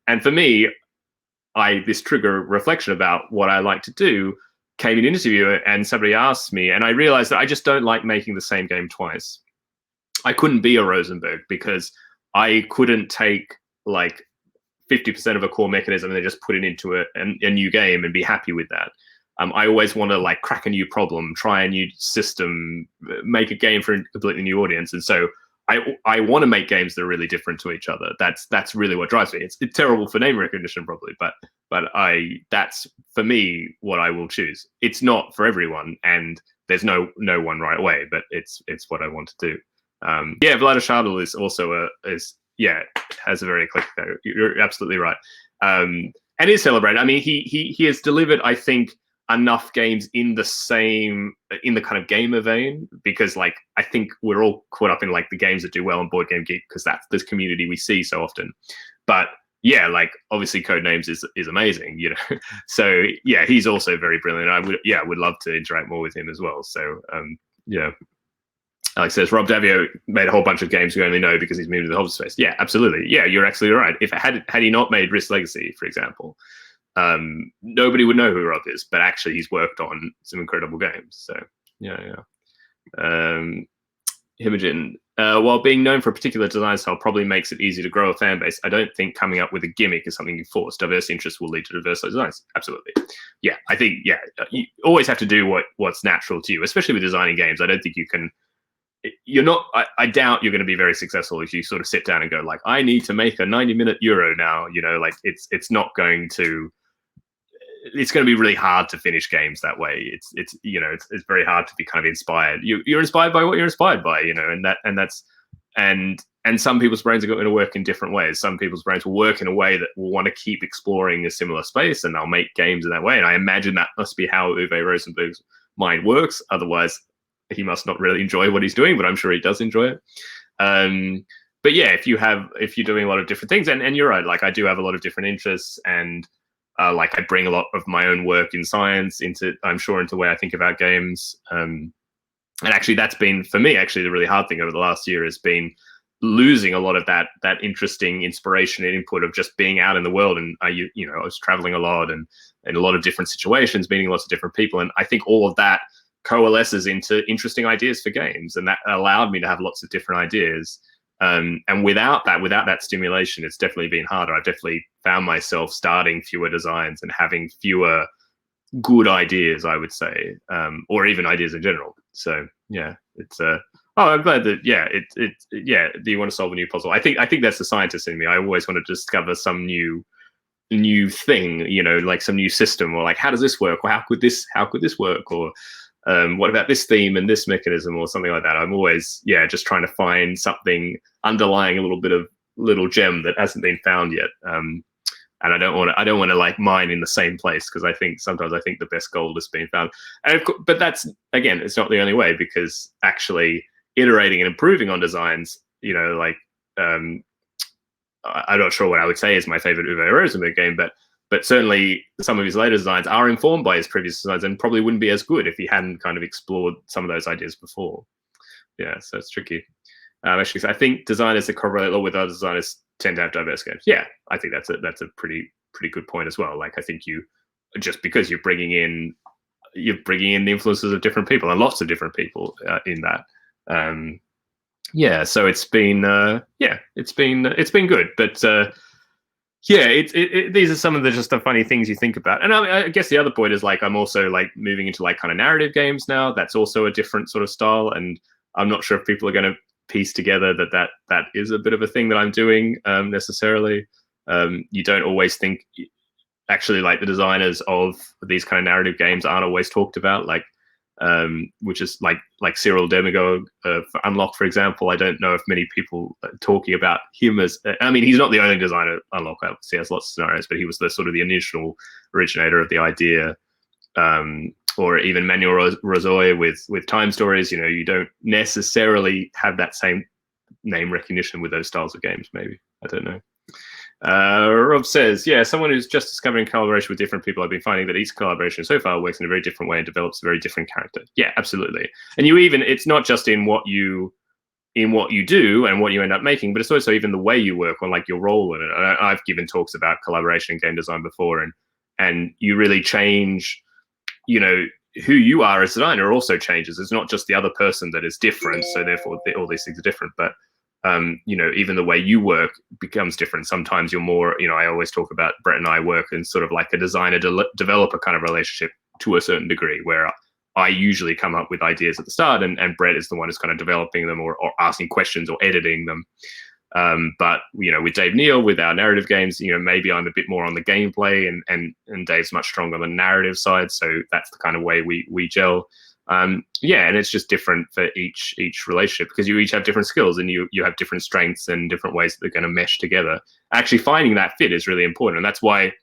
And for me, this trigger reflection about what I like to do came in an interview, and somebody asked me, and I realized that I just don't like making the same game twice. I couldn't be a Rosenberg because I couldn't take like 50% of a core mechanism and then just put it into a new game and be happy with that. I always want to like crack a new problem, try a new system, make a game for a completely new audience. And so I want to make games that are really different to each other. That's really what drives me. It's terrible for name recognition probably, but that's for me what I will choose. It's not for everyone, and there's no one right way, but it's what I want to do. Yeah, Vlada Shardle is also has a very eclectic. You're absolutely right, and is celebrated. I mean, he has delivered, I think, enough games in the kind of gamer vein, because like I think we're all caught up in like the games that do well on Board Game Geek because that's the community we see so often. But yeah, like obviously Codenames is amazing, you know. So yeah, he's also very brilliant. I would love to interact more with him as well. So yeah. Alex says Rob Davio made a whole bunch of games we only know because he's moved to the hobby space. Yeah, absolutely. Yeah, you're absolutely right. If had he not made Risk Legacy, for example, nobody would know who Rob is. But actually, he's worked on some incredible games. So yeah. Himogen, while being known for a particular design style probably makes it easy to grow a fan base, I don't think coming up with a gimmick is something you force. Diverse interests will lead to diverse designs. Absolutely. Yeah, I think you always have to do what's natural to you, especially with designing games. I don't think you can. You're not. I doubt you're going to be very successful if you sort of sit down and go like, I need to make a 90-minute Euro now. You know, like it's not going to. It's going to be really hard to finish games that way. It's very hard to be kind of inspired. You're inspired by what you're inspired by, you know, and some people's brains are going to work in different ways. Some people's brains will work in a way that will want to keep exploring a similar space, and they'll make games in that way. And I imagine that must be how Uwe Rosenberg's mind works. Otherwise, he must not really enjoy what he's doing, but I'm sure he does enjoy it. But yeah, if you're doing a lot of different things, and you're right, like I do have a lot of different interests, and like I bring a lot of my own work in science into, I'm sure, into the way I think about games. And actually, that's been for me actually the really hard thing over the last year has been losing a lot of that interesting inspiration and input of just being out in the world. And I was traveling a lot and in a lot of different situations, meeting lots of different people, and I think all of that coalesces into interesting ideas for games, and that allowed me to have lots of different ideas. And without that stimulation, it's definitely been harder. I've definitely found myself starting fewer designs and having fewer good ideas, I would say, or even ideas in general. So yeah, it's I'm glad that do you want to solve a new puzzle? I think that's the scientist in me. I always want to discover some new thing, like some new system, or like how does this work, or how could this work, or what about this theme and this mechanism, or something like that. I'm always just trying to find something underlying, a little gem that hasn't been found yet. And I don't want to like mine in the same place, because I think sometimes the best gold has been found. And but that's, again, it's not the only way, because actually iterating and improving on designs, like I'm not sure what I would say is my favorite Uwe Rosenberg game, but certainly some of his later designs are informed by his previous designs, and probably wouldn't be as good if he hadn't kind of explored some of those ideas before. Yeah, so it's tricky. Actually, I think designers that correlate a lot with other designers tend to have diverse games. Yeah, I think that's a pretty good point as well. Like, I think just because you're bringing in the influences of different people, and lots of different people in that. So it's been good, but these are some of the funny things you think about. And I guess the other point is, like, I'm also like moving into like kind of narrative games now. That's also a different sort of style, and I'm not sure if people are going to piece together that is a bit of a thing that I'm doing necessarily. You don't always think, actually, like the designers of these kind of narrative games aren't always talked about, like which is like Cyril Demagogue for Unlock, for example. I don't know if many people are talking about him as, I mean, he's not the only designer of Unlock, obviously has lots of scenarios, but he was the sort of the initial originator of the idea. Or even Manuel Rozoy with Time Stories. You don't necessarily have that same name recognition with those styles of games, maybe. I don't know. Rob says, someone who's just discovering collaboration with different people, I've been finding that each collaboration so far works in a very different way and develops a very different character. Yeah, absolutely. And it's not just in what you do and what you end up making, but it's also even the way you work on, like, your role in it. I've given talks about collaboration in game design before, and you really change, who you are as a designer also changes. It's not just the other person that is different, so therefore all these things are different, but even the way you work becomes different. Sometimes you're more, I always talk about Brett and I work in sort of like a designer developer kind of relationship to a certain degree, where I usually come up with ideas at the start, and Brett is the one who's kind of developing them or asking questions or editing them. But with Dave Neal, with our narrative games, maybe I'm a bit more on the gameplay, and Dave's much stronger on the narrative side. So that's the kind of way we gel. And it's just different for each relationship, because you each have different skills, and you have different strengths and different ways that they're going to mesh together. Actually, finding that fit is really important, and that's why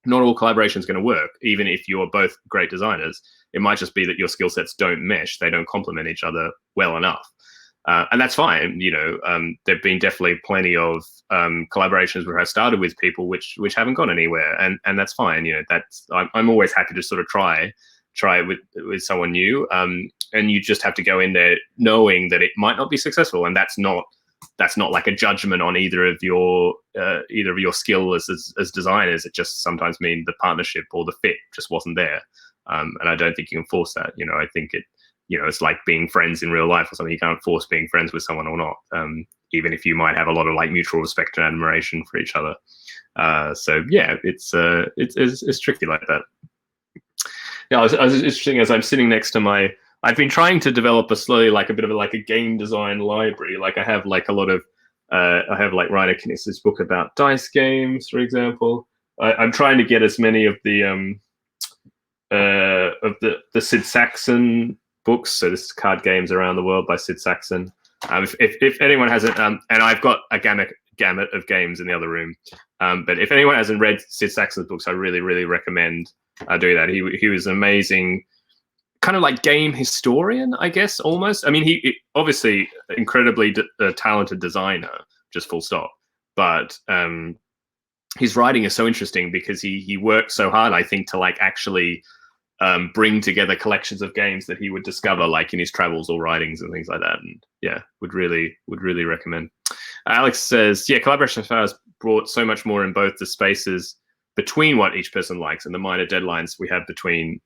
not all collaboration is going to work. Even if you're both great designers, it might just be that your skill sets don't mesh; they don't complement each other well enough. And that's fine. There've been definitely plenty of collaborations where I started with people which haven't gone anywhere, and that's fine. I'm always happy to sort of try it with someone new, and you just have to go in there knowing that it might not be successful, and that's not like a judgment on either of your skill as designers. It just sometimes means the partnership or the fit just wasn't there, and I don't think you can force that. I think it's like being friends in real life or something. You can't force being friends with someone or not, even if you might have a lot of like mutual respect and admiration for each other. So yeah, it's tricky like that. Yeah, I was interesting, as I'm sitting next to I've been trying to develop a bit of a game design library. Like, I have like a lot of, I have like Reiner Knizz's book about dice games, for example. I'm trying to get as many of the Sid Saxon books. So this is Card Games Around the World by Sid Saxon. If anyone hasn't, and I've got a gamut of games in the other room, but if anyone hasn't read Sid Saxon's books, I really, really recommend doing that. He was an amazing kind of like game historian, I guess, almost. I mean, he obviously incredibly talented designer, just full stop. But his writing is so interesting because he works so hard, I think, to like actually bring together collections of games that he would discover like in his travels or writings and things like that. And yeah, would really recommend. Alex says, yeah, collaboration has brought so much more in both the spaces between what each person likes and the minor deadlines we have between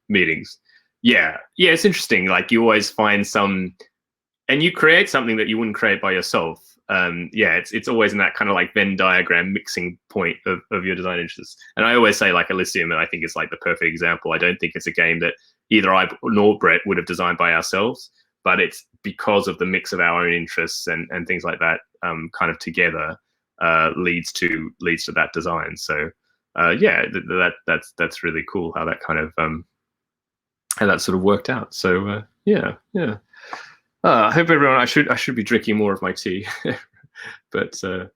meetings. Yeah, it's interesting. Like you always find some, and you create something that you wouldn't create by yourself. Yeah, it's always in that kind of like Venn diagram mixing point of your design interests. And I always say like Elysium, and I think it's like the perfect example. I don't think it's a game that either I nor Brett would have designed by ourselves, but it's because of the mix of our own interests and things like that, kind of together, leads to that design. So yeah, that's really cool how that kind of how that sort of worked out. So yeah. I hope everyone. I should be drinking more of my tea, but I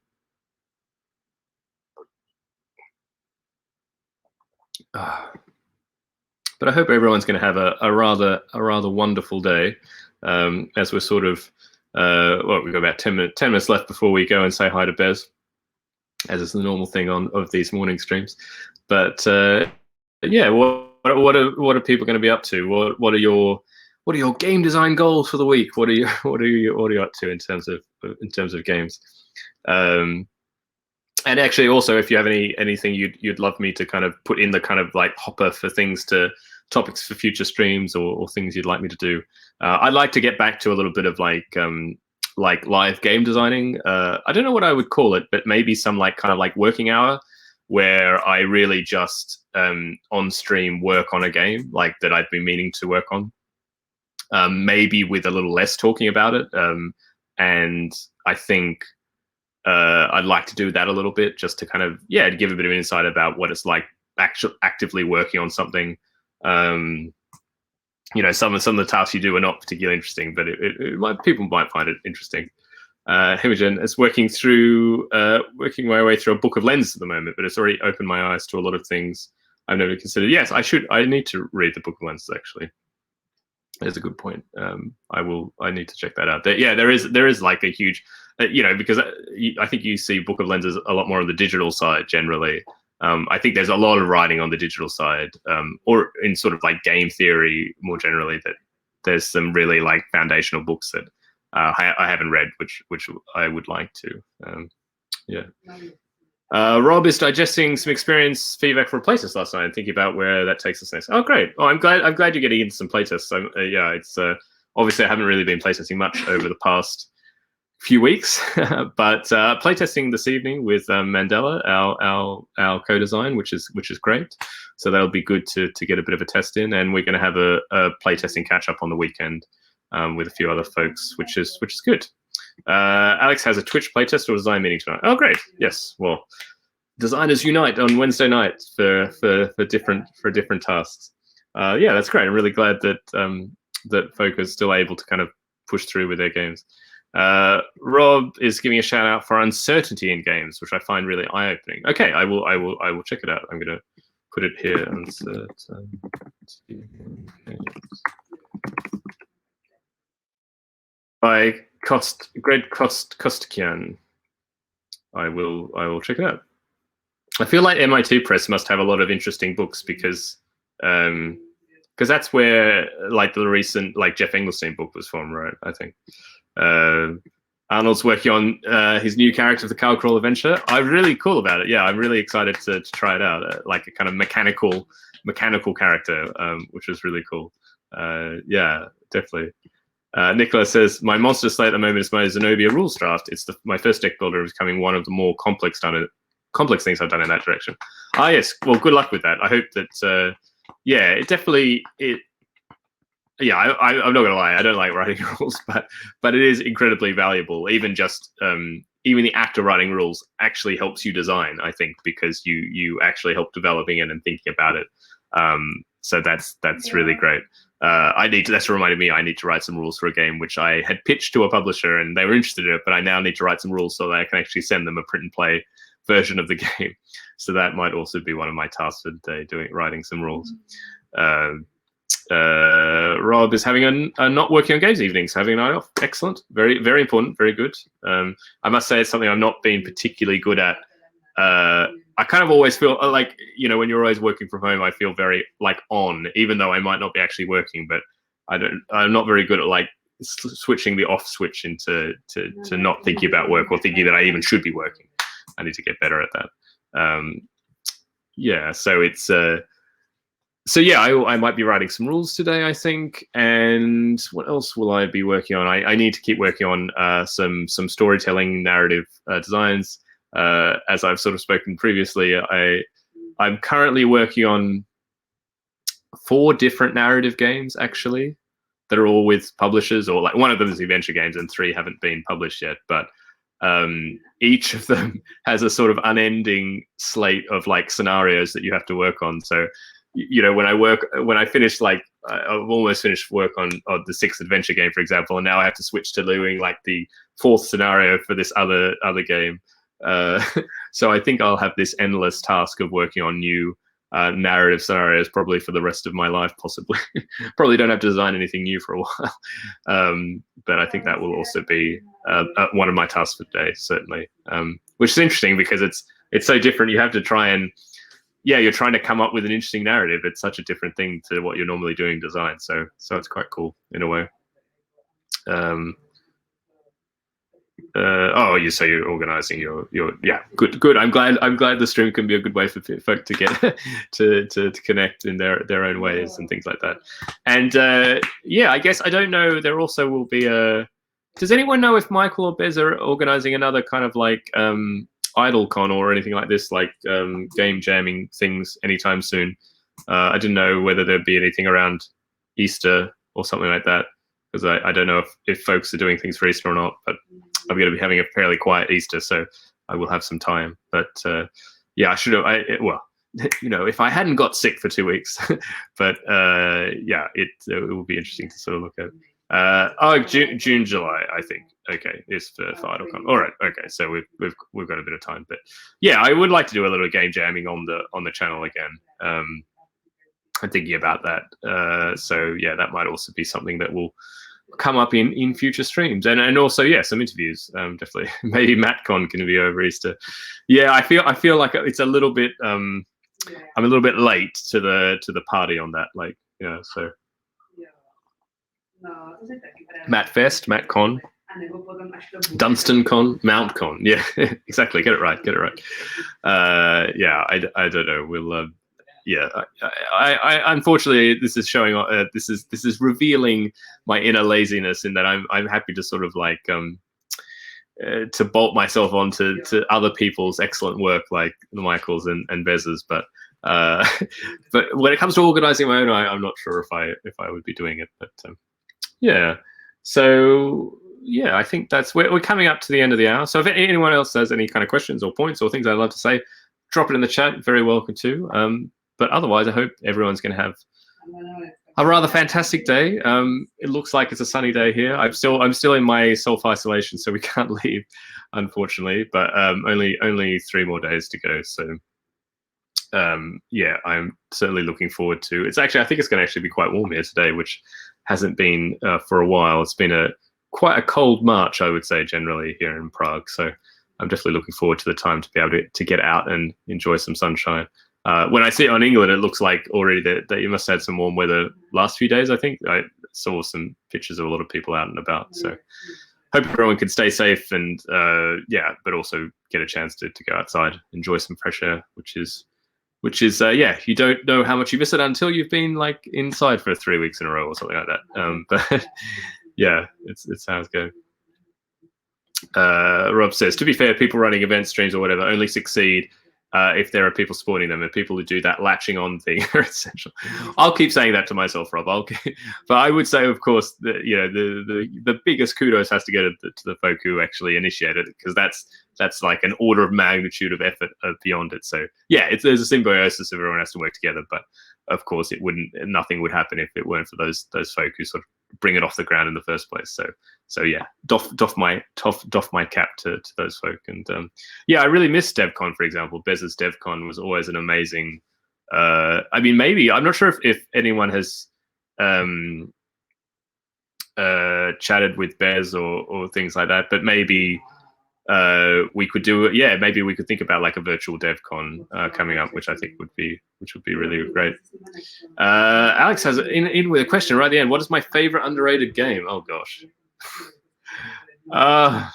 hope everyone's going to have a rather wonderful day. As we're sort of well, we've got about 10 minutes left before we go and say hi to Bez, as is the normal thing of these morning streams. But yeah, what are people going to be up to? What are your game design goals for the week? What are you up to in terms of games? And actually, also, if you have anything you'd love me to kind of put in the kind of like hopper for topics for future streams or things you'd like me to do, I'd like to get back to a little bit of like live game designing. I don't know what I would call it, but maybe some like kind of like working hour where I really just on stream work on a game like that I've been meaning to work on. Maybe with a little less talking about it. And I think I'd like to do that a little bit just to kind of, to give a bit of insight about what it's like actively working on something. Some of the tasks you do are not particularly interesting, but people might find it interesting. Imogen is working my way through a book of lenses at the moment, but it's already opened my eyes to a lot of things I've never considered. Yes, I need to read the book of lenses actually. That's a good point. I need to check that out. There is like a huge, because I think you see Book of Lenses a lot more on the digital side generally. I think there's a lot of writing on the digital side, or in sort of like game theory more generally. That there's some really like foundational books that I haven't read, which I would like to. Yeah. Rob is digesting some experience feedback for playtests last night and thinking about where that takes us next. Oh, great! Oh, I'm glad you're getting into some playtests. Yeah, it's obviously I haven't really been playtesting much over the past few weeks, but playtesting this evening with Mandela, our co-design, which is great. So that'll be good to get a bit of a test in, and we're going to have a playtesting catch up on the weekend with a few other folks, which is good. Alex has a Twitch playtest or design meeting tonight. Oh, great! Yes, well, designers unite on Wednesday night for different tasks. Yeah, that's great. I'm really glad that that folk are still able to kind of push through with their games. Rob is giving a shout out for uncertainty in games, which I find really eye opening. Okay, I will check it out. I'm going to put it here. By Greg Kostikian. I will check it out. I feel like MIT Press must have a lot of interesting books because that's where like the recent like Jeff Engelstein book was from, right? I think Arnold's working on his new character of the Carl Crawl Adventure. I'm really cool about it. Yeah, I'm really excited to try it out. Like a kind of mechanical character, which is really cool. Yeah, definitely. Nicola says, my monster slate at the moment is my Zenobia rules draft. It's my first deck builder is becoming one of the more complex things I've done in that direction. Yes. Well, good luck with that. I hope that, it definitely, I'm not going to lie. I don't like writing rules, but it is incredibly valuable. Even just, even the act of writing rules actually helps you design, I think, because you actually help developing it and thinking about it. So that's really great. That's reminded me I need to write some rules for a game which I had pitched to a publisher and they were interested in it, but I now need to write some rules so that I can actually send them a print and play version of the game. So that might also be one of my tasks for the day, writing some rules. Rob is having a not working on games evenings, having a night off. Excellent, very very important, very good. I must say it's something I've not been particularly good at. I kind of always feel like, you know, when you're always working from home, I feel very like on, even though I might not be actually working, but I'm not very good at like switching the off switch into to not thinking about work or thinking that I even should be working. I need to get better at that. Yeah, so it's so yeah, I might be writing some rules today, I think. And what else will I be working on? I need to keep working on some storytelling narrative designs. As I've sort of spoken previously, I'm currently working on 4 different narrative games actually that are all with publishers, or like one of them is adventure games and 3 haven't been published yet, but each of them has a sort of unending slate of like scenarios that you have to work on. So, you know, when I finish, like I've almost finished work on the 6th adventure game, for example, and now I have to switch to doing like the 4th scenario for this other game. So I think I'll have this endless task of working on new narrative scenarios probably for the rest of my life, possibly. Probably don't have to design anything new for a while. But I think that will also be one of my tasks for today, certainly. Which is interesting because it's so different. You have to try and, yeah, you're trying to come up with an interesting narrative. It's such a different thing to what you're normally doing in design. So it's quite cool in a way. So you're organizing your yeah, good. I'm glad the stream can be a good way for folk to get to connect in their own ways and things like that. And yeah, I guess I don't know. There also will be a. Does anyone know if Michael or Bez are organizing another kind of like IdleCon or anything like this, like game jamming things anytime soon? I didn't know whether there'd be anything around Easter or something like that, because I don't know if folks are doing things for Easter or not, but I'm going to be having a fairly quiet Easter, so I will have some time. But yeah, I should have. Well, you know, if I hadn't got sick for 2 weeks, but yeah, it will be interesting to sort of look at. June, July, I think. Okay, is for IdleCon. All right, okay, so we've got a bit of time, but yeah, I would like to do a little game jamming on the channel again. I'm thinking about that. So yeah, that might also be something that will come up in future streams, and also yeah, some interviews. Definitely, maybe MatCon can be over Easter. Yeah, I feel like it's a little bit. I'm a little bit late to the party on that. Like, yeah, so MatFest, MatCon, DunstanCon, MountCon. Yeah, exactly. Get it right. Yeah, I don't know. We'll. Yeah, I unfortunately this is showing. This is revealing my inner laziness in that I'm happy to sort of like to bolt myself onto to other people's excellent work, like Michael's and Bez's, but when it comes to organizing my own, I'm not sure if I would be doing it. But yeah, so yeah, I think that's we're coming up to the end of the hour. So if anyone else has any kind of questions or points or things I'd love to say, drop it in the chat. Very welcome to. But otherwise, I hope everyone's going to have a rather fantastic day. It looks like it's a sunny day here. I'm still in my self-isolation, so we can't leave, unfortunately. But only 3 more days to go. So yeah, I'm certainly looking forward to. It's actually, I think it's going to actually be quite warm here today, which hasn't been for a while. It's been quite a cold March, I would say, generally here in Prague. So I'm definitely looking forward to the time to be able to get out and enjoy some sunshine. When I see it on England, it looks like already that you must have had some warm weather last few days. I think I saw some pictures of a lot of people out and about. So hope everyone can stay safe and yeah, but also get a chance to go outside, enjoy some fresh air, which is yeah, you don't know how much you miss it until you've been like inside for 3 weeks in a row or something like that. But yeah, it's how it's going. Rob says, to be fair, people running event streams or whatever only succeed if there are people supporting them, and people who do that latching on thing are essential. I'll keep saying that to myself, Rob. But I would say, of course, that, you know, the biggest kudos has to go to the folk who actually initiated it, because that's like an order of magnitude of effort beyond it. So yeah, there's a symbiosis. Everyone has to work together, but of course, nothing would happen if it weren't for those folk who sort of bring it off the ground in the first place. So yeah, doff my cap to those folk. And yeah, I really miss DevCon, for example. Bez's DevCon was always an amazing. I mean, maybe I'm not sure if anyone has chatted with Bez or things like that. But maybe we could do it. Yeah, maybe we could think about like a virtual DevCon coming up, which I think would be really great. Alex has in with a question right at the end. What is my favorite underrated game? Oh gosh. I'm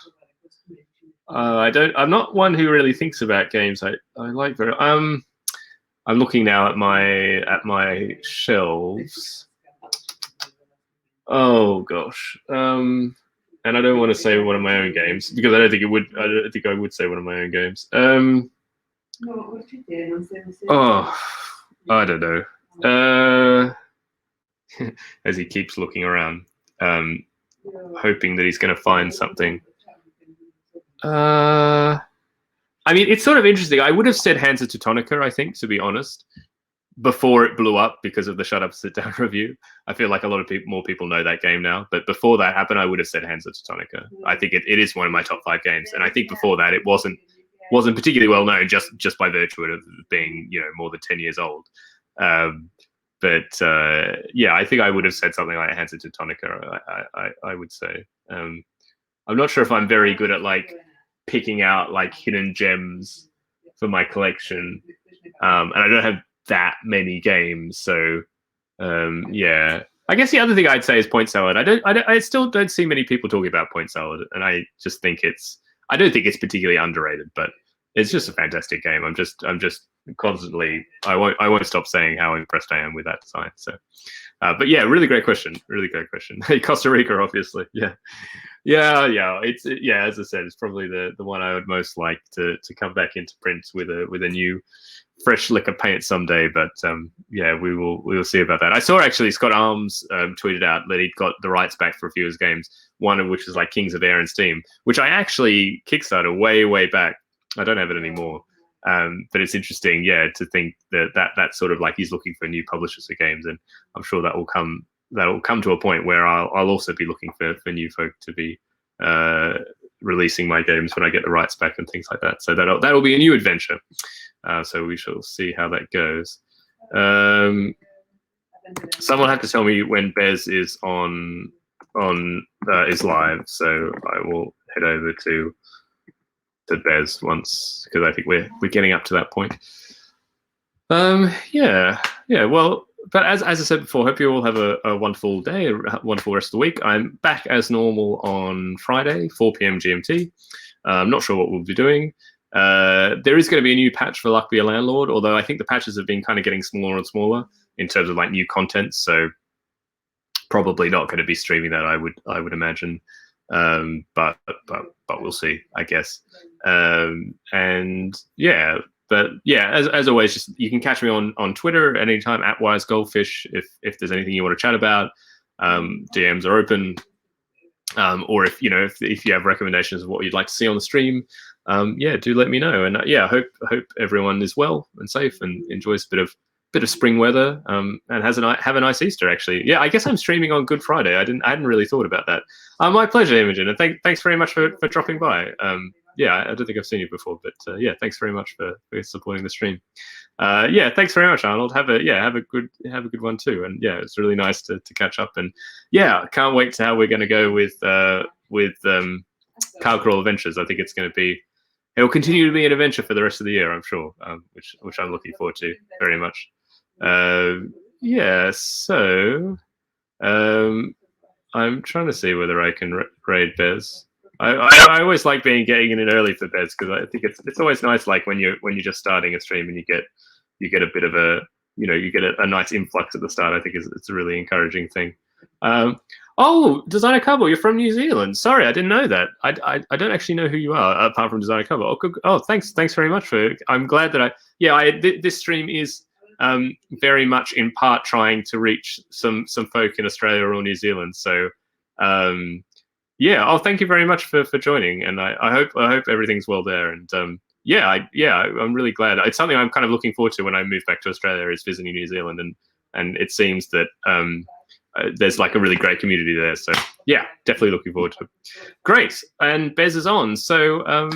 not one who really thinks about games. I like very. I'm looking now at my shelves. Oh gosh. And I don't want to say one of my own games because I don't think I would say one of my own games. Oh, I don't know. As he keeps looking around, hoping that he's going to find something. I mean, it's sort of interesting. I would have said Hansa Teutonica, I think, to be honest, before it blew up because of the Shut Up, Sit Down review. I feel like a lot of more people know that game now. But before that happened, I would have said Hansa Teutonica. I think it is one of my top 5 games. And I think before that, it wasn't particularly well known just by virtue of being, more than 10 years old. But yeah, I think I would have said something like Hansa Teutonica, I would say. I'm not sure if I'm very good at like picking out like hidden gems for my collection. And I don't have that many games, so yeah. I guess the other thing I'd say is Point Salad. I still don't see many people talking about Point Salad, and I just think I don't think it's particularly underrated, but it's just a fantastic game. I'm just constantly, I won't stop saying how impressed I am with that design. So, but yeah, really great question. Costa Rica, obviously, yeah. As I said, it's probably the one I would most like to come back into print with a new fresh lick of paint someday. But yeah, we will see about that. I saw actually Scott Arms tweeted out that he'd got the rights back for a few of his games. One of which is like Kings of Air and Steam, which I actually kickstarted way back. I don't have it anymore. But it's interesting, yeah, to think that sort of like he's looking for new publishers for games, and I'm sure that will come to a point where I'll also be looking for new folk to be releasing my games when I get the rights back and things like that. So that'll be a new adventure. So we shall see how that goes. Someone had to tell me when Bez is is live, so I will head over to Bez once, because I think we're getting up to that point. Yeah. Well, but as I said before, hope you all have a wonderful day, a wonderful rest of the week. I'm back as normal on Friday, 4 p.m. GMT. I'm not sure what we'll be doing. There is going to be a new patch for Luck Be a Landlord, although I think the patches have been kind of getting smaller and smaller in terms of like new content. So probably not going to be streaming that, I would imagine. But we'll see, I guess. And yeah, but yeah, as always, just you can catch me on Twitter at any time at WiseGoldfish if there's anything you want to chat about. DMs are open. Or if you have recommendations of what you'd like to see on the stream, yeah, do let me know. And yeah, I hope everyone is well and safe and enjoys a bit of spring weather, and have a nice Easter. Actually, yeah, I guess I'm streaming on Good Friday. I hadn't really thought about that. My pleasure, Imogen, and thanks very much for dropping by. Yeah, I don't think I've seen you before, but yeah, thanks very much for supporting the stream. Yeah, thanks very much, Arnold. Have a good one too. And yeah, it's really nice to catch up. And yeah, can't wait to how we're going to go with Cow Crawl Adventures. I think it will continue to be an adventure for the rest of the year, I'm sure, which I'm looking forward to very much. Yeah, so I'm trying to see whether I can raid Bez. I always like getting in early for Bez, because I think it's always nice, like when you're just starting a stream and you get a bit of you get a nice influx at the start. I think it's a really encouraging thing. Oh, Designer Cubba, you're from New Zealand. Sorry, I didn't know that. I don't actually know who you are apart from Designer Cubba. Oh, thanks very much I'm glad that this stream is very much in part trying to reach some folk in Australia or New Zealand. So yeah, thank you very much for joining, and I hope everything's well there. And yeah, I'm really glad. It's something I'm kind of looking forward to when I move back to Australia, is visiting New Zealand, and it seems that there's like a really great community there. So yeah, definitely looking forward to it. Great, and Bez is on. So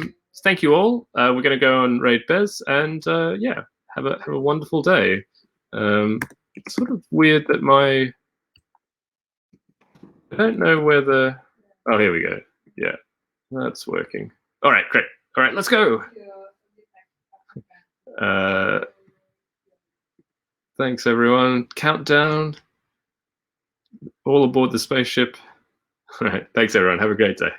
thank you all. We're going to go and raid Bez, and yeah, have a wonderful day. It's sort of weird that my I don't know whether. Oh, here we go. Yeah, that's working. All right, great. All right, let's go. Thanks, everyone. Countdown. All aboard the spaceship. All right. Thanks, everyone. Have a great day.